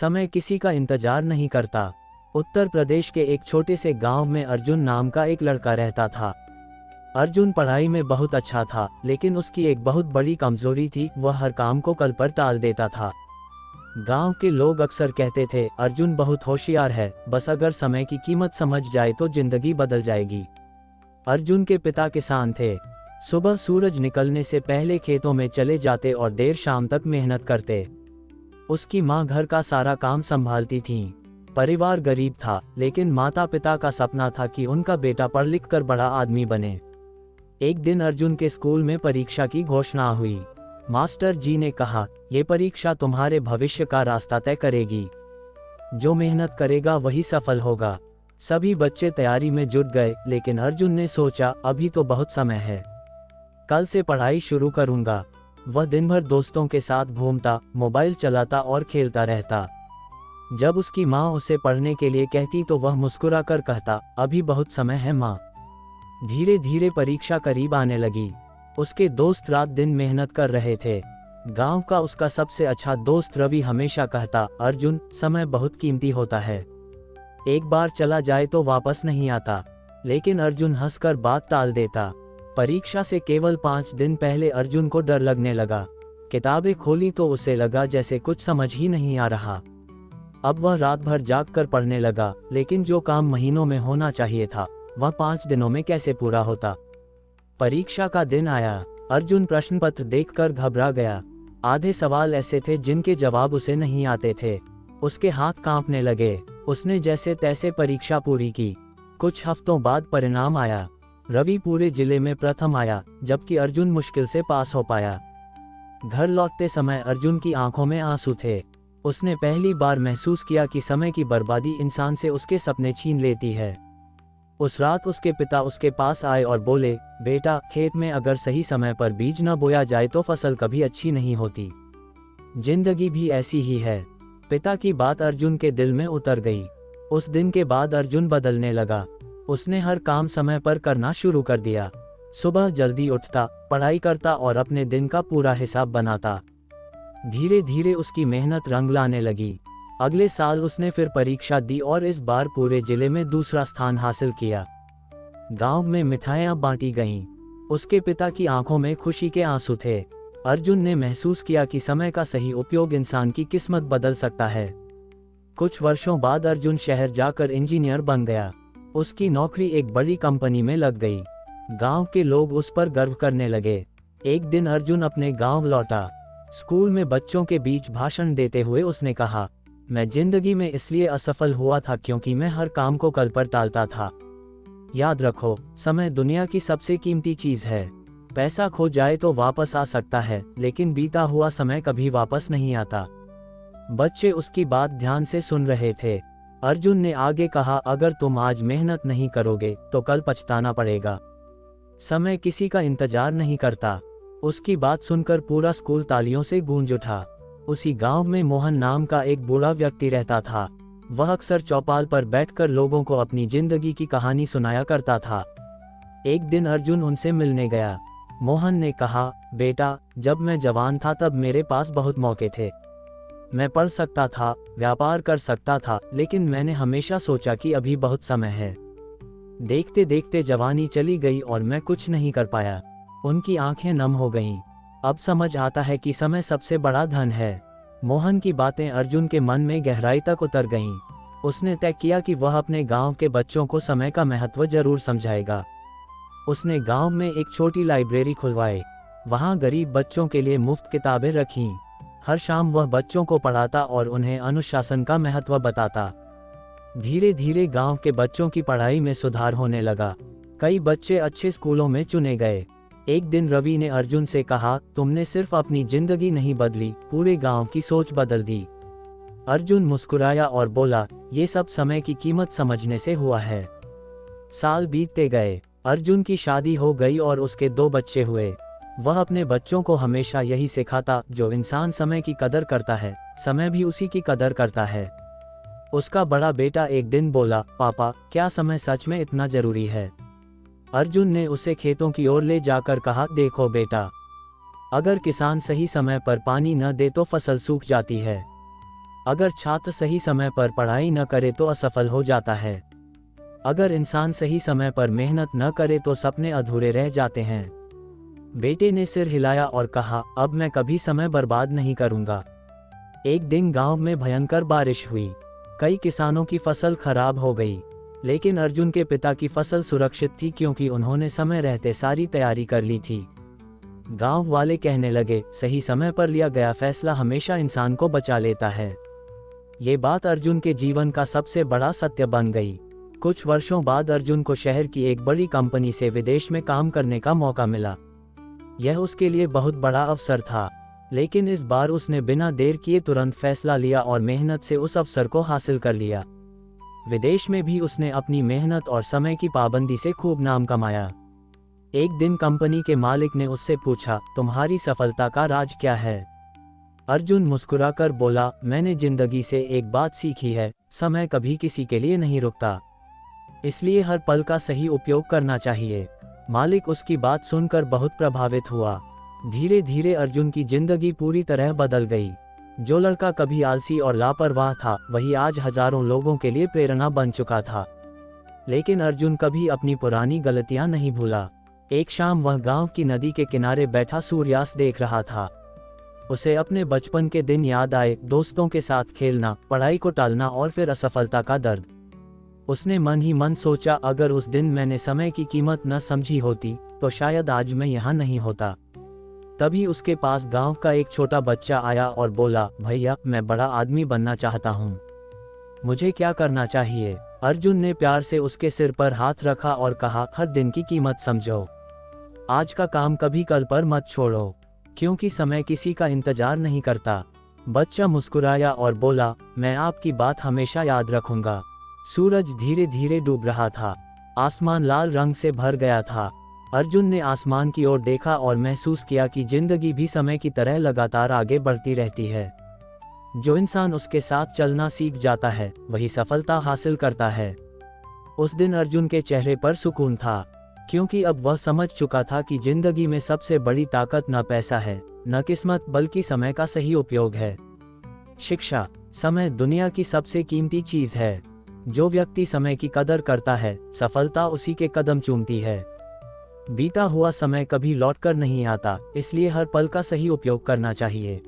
समय किसी का इंतजार नहीं करता। उत्तर प्रदेश के एक छोटे से गांव में अर्जुन नाम का एक लड़का रहता था। अर्जुन पढ़ाई में बहुत अच्छा था, लेकिन उसकी एक बहुत बड़ी कमजोरी थी, वह हर काम को कल पर टाल देता था। गांव के लोग अक्सर कहते थे, अर्जुन बहुत होशियार है, बस अगर समय की कीमत समझ जाए तो जिंदगी बदल जाएगी। अर्जुन के पिता किसान थे। सुबह सूरज निकलने से पहले खेतों में चले जाते और देर शाम तक मेहनत करते। उसकी माँ घर का सारा काम संभालती थीं। परिवार गरीब था, लेकिन माता पिता का सपना था कि उनका बेटा पढ़ लिख कर बड़ा आदमी बने। एक दिन अर्जुन के स्कूल में परीक्षा की घोषणा हुई। मास्टर जी ने कहा, ये परीक्षा तुम्हारे भविष्य का रास्ता तय करेगी। जो मेहनत करेगा वही सफल होगा। सभी बच्चे तैयारी में जुट गए, लेकिन अर्जुन ने सोचा, अभी तो बहुत समय है, कल से पढ़ाई शुरू करूंगा। वह दिन भर दोस्तों के साथ घूमता, मोबाइल चलाता और खेलता रहता। जब उसकी माँ उसे पढ़ने के लिए कहती तो वह मुस्कुरा कर कहता, अभी बहुत समय है माँ। धीरे धीरे परीक्षा करीब आने लगी। उसके दोस्त रात दिन मेहनत कर रहे थे। गांव का उसका सबसे अच्छा दोस्त रवि हमेशा कहता, अर्जुन, समय बहुत कीमती होता है, एक बार चला जाए तो वापस नहीं आता। लेकिन अर्जुन हंसकर बात टाल देता। परीक्षा से केवल 5 दिन पहले अर्जुन को डर लगने लगा। किताबें खोली तो उसे लगा जैसे कुछ समझ ही नहीं आ रहा। अब वह रात भर जाग कर पढ़ने लगा, लेकिन जो काम महीनों में होना चाहिए था, वह 5 दिनों में कैसे पूरा होता। परीक्षा का दिन आया। अर्जुन प्रश्न पत्र देखकर घबरा गया। आधे सवाल ऐसे थे जिनके जवाब उसे नहीं आते थे। उसके हाथ कांपने लगे। उसने जैसे तैसे परीक्षा पूरी की। कुछ हफ्तों बाद परिणाम आया। रवि पूरे जिले में प्रथम आया, जबकि अर्जुन मुश्किल से पास हो पाया। घर लौटते समय अर्जुन की आंखों में आंसू थे। उसने पहली बार महसूस किया कि समय की बर्बादी इंसान से उसके सपने छीन लेती है। उस रात उसके पिता उसके पास आए और बोले, बेटा, खेत में अगर सही समय पर बीज न बोया जाए तो फसल कभी अच्छी नहीं होती। जिंदगी भी ऐसी ही है। पिता की बात अर्जुन के दिल में उतर गई। उस दिन के बाद अर्जुन बदलने लगा। उसने हर काम समय पर करना शुरू कर दिया। सुबह जल्दी उठता, पढ़ाई करता और अपने दिन का पूरा हिसाब बनाता। धीरे धीरे उसकी मेहनत रंग लाने लगी। अगले साल उसने फिर परीक्षा दी और इस बार पूरे जिले में दूसरा स्थान हासिल किया। गांव में मिठाइयां बांटी गईं। उसके पिता की आंखों में खुशी के आंसू थे। अर्जुन ने महसूस किया कि समय का सही उपयोग इंसान की किस्मत बदल सकता है। कुछ वर्षों बाद अर्जुन शहर जाकर इंजीनियर बन गया। उसकी नौकरी एक बड़ी कंपनी में लग गई। गांव के लोग उस पर गर्व करने लगे। एक दिन अर्जुन अपने गांव लौटा। स्कूल में बच्चों के बीच भाषण देते हुए उसने कहा, मैं जिंदगी में इसलिए असफल हुआ था क्योंकि मैं हर काम को कल पर टालता था। याद रखो, समय दुनिया की सबसे कीमती चीज है। पैसा खो जाए तो वापस आ सकता है, लेकिन बीता हुआ समय कभी वापस नहीं आता। बच्चे उसकी बात ध्यान से सुन रहे थे। अर्जुन ने आगे कहा, अगर तुम आज मेहनत नहीं करोगे तो कल पछताना पड़ेगा। समय किसी का इंतजार नहीं करता। उसकी बात सुनकर पूरा स्कूल तालियों से गूंज उठा। उसी गांव में मोहन नाम का एक बूढ़ा व्यक्ति रहता था। वह अक्सर चौपाल पर बैठकर लोगों को अपनी जिंदगी की कहानी सुनाया करता था। एक दिन अर्जुन उनसे मिलने गया। मोहन ने कहा, बेटा, जब मैं जवान था तब मेरे पास बहुत मौके थे। मैं पढ़ सकता था, व्यापार कर सकता था, लेकिन मैंने हमेशा सोचा कि अभी बहुत समय है। देखते देखते जवानी चली गई और मैं कुछ नहीं कर पाया। उनकी आंखें नम हो गईं। अब समझ आता है कि समय सबसे बड़ा धन है। मोहन की बातें अर्जुन के मन में गहराई तक उतर गईं। उसने तय किया कि वह अपने गांव के बच्चों को समय का महत्व जरूर समझाएगा। उसने गांव में एक छोटी लाइब्रेरी खुलवाई। वहां गरीब बच्चों के लिए मुफ्त किताबें रखीं। हर शाम वह बच्चों को पढ़ाता और उन्हें अनुशासन का महत्व बताता। धीरे धीरे गांव के बच्चों की पढ़ाई में सुधार होने लगा। कई बच्चे अच्छे स्कूलों में चुने गए। एक दिन रवि ने अर्जुन से कहा, तुमने सिर्फ अपनी जिंदगी नहीं बदली, पूरे गांव की सोच बदल दी। अर्जुन मुस्कुराया और बोला, ये सब समय की कीमत समझने से हुआ है। साल बीतते गए। अर्जुन की शादी हो गई और उसके 2 बच्चे हुए। वह अपने बच्चों को हमेशा यही सिखाता, जो इंसान समय की कदर करता है, समय भी उसी की कदर करता है। उसका बड़ा बेटा एक दिन बोला, पापा, क्या समय सच में इतना जरूरी है? अर्जुन ने उसे खेतों की ओर ले जाकर कहा, देखो बेटा, अगर किसान सही समय पर पानी न दे तो फसल सूख जाती है। अगर छात्र सही समय पर पढ़ाई न करे तो असफल हो जाता है। अगर इंसान सही समय पर मेहनत न करे तो सपने अधूरे रह जाते हैं। बेटे ने सिर हिलाया और कहा, अब मैं कभी समय बर्बाद नहीं करूंगा। एक दिन गांव में भयंकर बारिश हुई। कई किसानों की फसल खराब हो गई, लेकिन अर्जुन के पिता की फसल सुरक्षित थी क्योंकि उन्होंने समय रहते सारी तैयारी कर ली थी। गांव वाले कहने लगे, सही समय पर लिया गया फैसला हमेशा इंसान को बचा लेता है। ये बात अर्जुन के जीवन का सबसे बड़ा सत्य बन गई। कुछ वर्षों बाद अर्जुन को शहर की एक बड़ी कंपनी से विदेश में काम करने का मौका मिला। यह उसके लिए बहुत बड़ा अवसर था, लेकिन इस बार उसने बिना देर किए तुरंत फैसला लिया और मेहनत से उस अवसर को हासिल कर लिया। विदेश में भी उसने अपनी मेहनत और समय की पाबंदी से खूब नाम कमाया। एक दिन कंपनी के मालिक ने उससे पूछा, तुम्हारी सफलता का राज क्या है? अर्जुन मुस्कुराकर बोला, मैंने जिंदगी से एक बात सीखी है, समय कभी किसी के लिए नहीं रुकता, इसलिए हर पल का सही उपयोग करना चाहिए। मालिक उसकी बात सुनकर बहुत प्रभावित हुआ। धीरे धीरे अर्जुन की जिंदगी पूरी तरह बदल गई। जो लड़का कभी आलसी और लापरवाह था, वही आज हजारों लोगों के लिए प्रेरणा बन चुका था। लेकिन अर्जुन कभी अपनी पुरानी गलतियां नहीं भूला। एक शाम वह गांव की नदी के किनारे बैठा सूर्यास्त देख रहा था। उसे अपने बचपन के दिन याद आए, दोस्तों के साथ खेलना, पढ़ाई को टालना और फिर असफलता का दर्द। उसने मन ही मन सोचा, अगर उस दिन मैंने समय की कीमत न समझी होती तो शायद आज मैं यहाँ नहीं होता। तभी उसके पास गांव का एक छोटा बच्चा आया और बोला, भैया मैं बड़ा आदमी बनना चाहता हूँ, मुझे क्या करना चाहिए? अर्जुन ने प्यार से उसके सिर पर हाथ रखा और कहा, हर दिन की कीमत समझो, आज का काम कभी कल पर मत छोड़ो, क्योंकि समय किसी का इंतजार नहीं करता। बच्चा मुस्कुराया और बोला, मैं आपकी बात हमेशा याद रखूंगा। सूरज धीरे धीरे डूब रहा था, आसमान लाल रंग से भर गया था। अर्जुन ने आसमान की ओर देखा और महसूस किया कि जिंदगी भी समय की तरह लगातार आगे बढ़ती रहती है। जो इंसान उसके साथ चलना सीख जाता है, वही सफलता हासिल करता है। उस दिन अर्जुन के चेहरे पर सुकून था, क्योंकि अब वह समझ चुका था कि जिंदगी में सबसे बड़ी ताकत न पैसा है, न किस्मत, बल्कि समय का सही उपयोग है। शिक्षा। समय दुनिया की सबसे कीमती चीज है। जो व्यक्ति समय की कदर करता है, सफलता उसी के कदम चूमती है। बीता हुआ समय कभी लौटकर नहीं आता, इसलिए हर पल का सही उपयोग करना चाहिए।